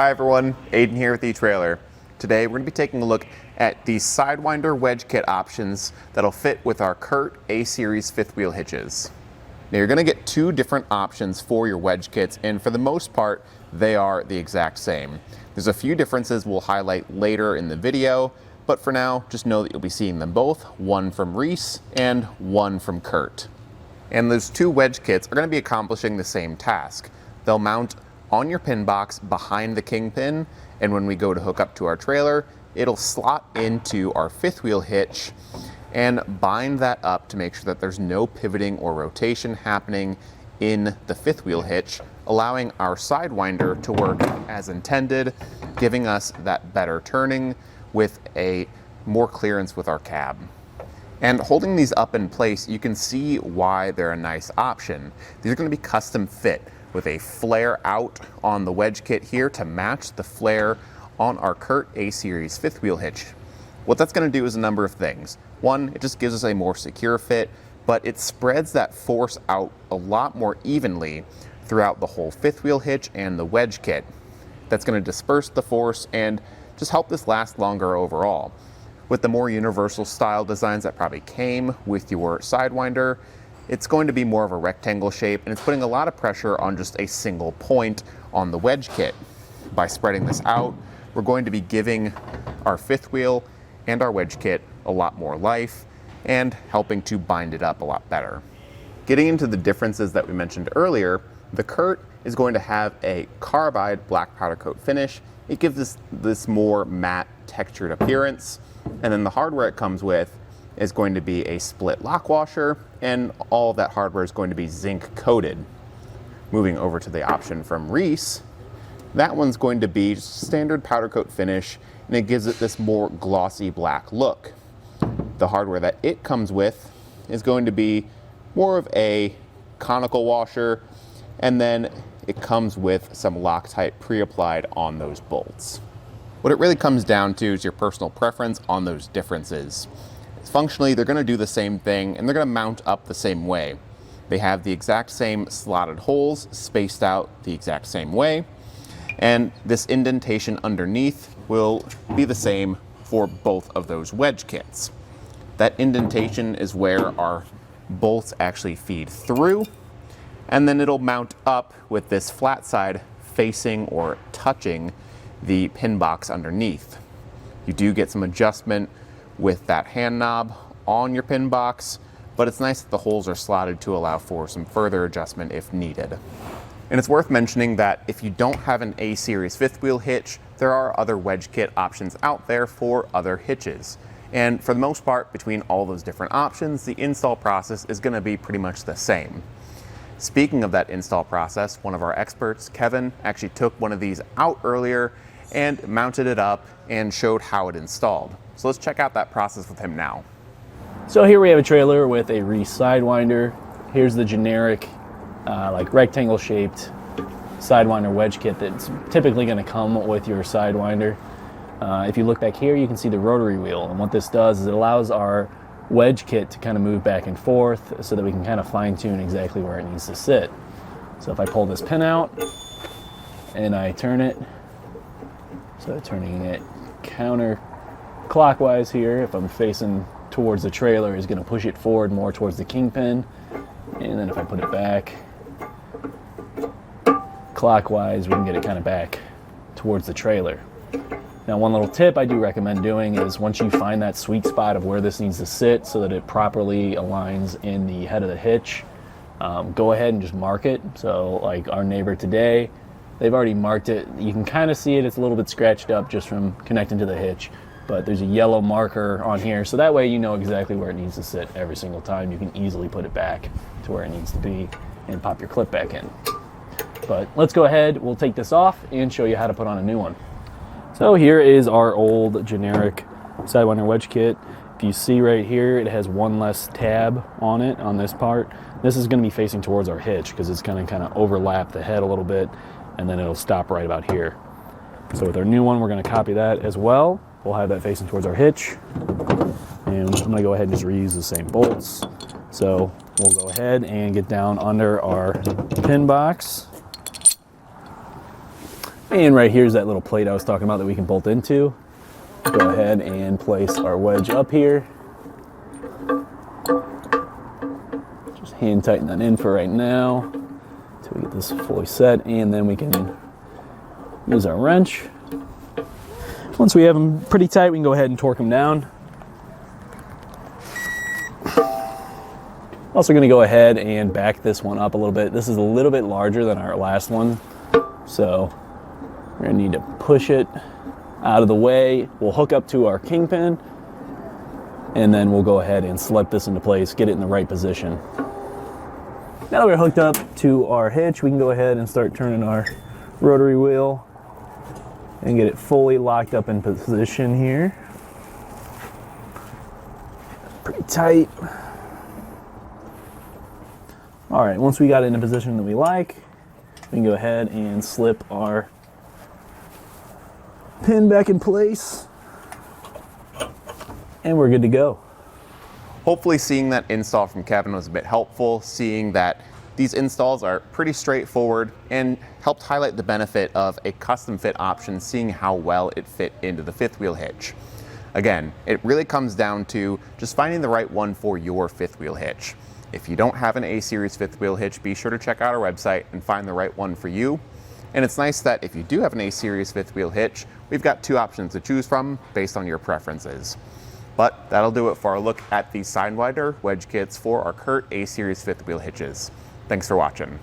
Hi everyone, Aiden here with etrailer. Today we're going to be taking a look at the Sidewinder Wedge Kit options that'll fit with our Curt A Series fifth wheel hitches. Now you're going to get two different options for your wedge kits, and for the most part they are the exact same. There's a few differences we'll highlight later in the video, but for now just know that you'll be seeing them both, one from Reese and one from Curt. And those two wedge kits are going to be accomplishing the same task. They'll mount on your pin box behind the kingpin, and when we go to hook up to our trailer, it'll slot into our fifth wheel hitch and bind that up to make sure that there's no pivoting or rotation happening in the fifth wheel hitch, allowing our Sidewinder to work as intended, giving us that better turning with a more clearance with our cab. And holding these up in place, you can see why they're a nice option. These are going to be custom fit with a flare out on the wedge kit here to match the flare on our Curt A Series fifth wheel hitch. What that's going to do is a number of things. One, it just gives us a more secure fit, but it spreads that force out a lot more evenly throughout the whole fifth wheel hitch and the wedge kit. That's going to disperse the force and just help this last longer overall. With the more universal style designs that probably came with your Sidewinder, it's going to be more of a rectangle shape, and it's putting a lot of pressure on just a single point on the wedge kit. By spreading this out, we're going to be giving our fifth wheel and our wedge kit a lot more life and helping to bind it up a lot better. Getting into the differences that we mentioned earlier, the Curt is going to have a carbide black powder coat finish. It gives this more matte textured appearance, and then the hardware it comes with is going to be a split lock washer, and all of that hardware is going to be zinc coated. Moving over to the option from Reese, that one's going to be just standard powder coat finish, and it gives it this more glossy black look. The hardware that it comes with is going to be more of a conical washer, and then it comes with some Loctite pre-applied on those bolts. What it really comes down to is your personal preference on those differences. Functionally, they're going to do the same thing, and they're going to mount up the same way. They have the exact same slotted holes spaced out the exact same way, and this indentation underneath will be the same for both of those wedge kits. That indentation is where our bolts actually feed through, and then it'll mount up with this flat side facing or touching the pin box underneath. You do get some adjustment with that hand knob on your pin box, but it's nice that the holes are slotted to allow for some further adjustment if needed. And it's worth mentioning that if you don't have an A Series fifth wheel hitch, there are other wedge kit options out there for other hitches. And for the most part, between all those different options, the install process is going to be pretty much the same. Speaking of that install process, one of our experts, Kevin, actually took one of these out earlier and mounted it up and showed how it installed. So let's check out that process with him now. So here we have a trailer with a Reese Sidewinder. Here's the generic like rectangle shaped Sidewinder wedge kit that's typically going to come with your Sidewinder. If you look back here, you can see the rotary wheel, and what this does is it allows our wedge kit to kind of move back and forth so that we can kind of fine tune exactly where it needs to sit. So if I pull this pin out and I turn it, so turning it counterclockwise here, if I'm facing towards the trailer, is going to push it forward more towards the kingpin, and then if I put it back clockwise, we can get it kind of back towards the trailer. Now, one little tip I do recommend doing is once you find that sweet spot of where this needs to sit so that it properly aligns in the head of the hitch, go ahead and just mark it. So like our neighbor today, they've already marked it. You can kind of see it, it's a little bit scratched up just from connecting to the hitch, but there's a yellow marker on here, so that way you know exactly where it needs to sit every single time. You can easily put it back to where it needs to be and pop your clip back in. But let's go ahead, we'll take this off and show you how to put on a new one. So here is our old generic Sidewinder wedge kit. If you see right here, it has one less tab on it on this part. This is going to be facing towards our hitch because it's going to kind of overlap the head a little bit, and then it'll stop right about here. So with our new one, we're going to copy that as well. We'll have that facing towards our hitch, and I'm going to go ahead and just reuse the same bolts. So we'll go ahead and get down under our pin box. And right here's that little plate I was talking about that we can bolt into. Go ahead and place our wedge up here. Just hand tighten that in for right now until we get this fully set, and then we can use our wrench. Once we have them pretty tight, we can go ahead and torque them down. Also going to go ahead and back this one up a little bit. This is a little bit larger than our last one, so we're going to need to push it out of the way. We'll hook up to our kingpin, and then we'll go ahead and slip this into place, get it in the right position. Now that we're hooked up to our hitch, we can go ahead and start turning our rotary wheel and get it fully locked up in position here. Pretty tight. All right, once we got it in a position that we like, we can go ahead and slip our pin back in place, and we're good to go. Hopefully seeing that install from Kevin was a bit helpful, seeing that these installs are pretty straightforward and helped highlight the benefit of a custom fit option, seeing how well it fit into the fifth wheel hitch. Again, it really comes down to just finding the right one for your fifth wheel hitch. If you don't have an A Series fifth wheel hitch, be sure to check out our website and find the right one for you. And it's nice that if you do have an A Series fifth wheel hitch, we've got two options to choose from based on your preferences. But that'll do it for our look at the Sidewinder Wedge Kits for our Curt A Series fifth wheel hitches. Thanks for watching.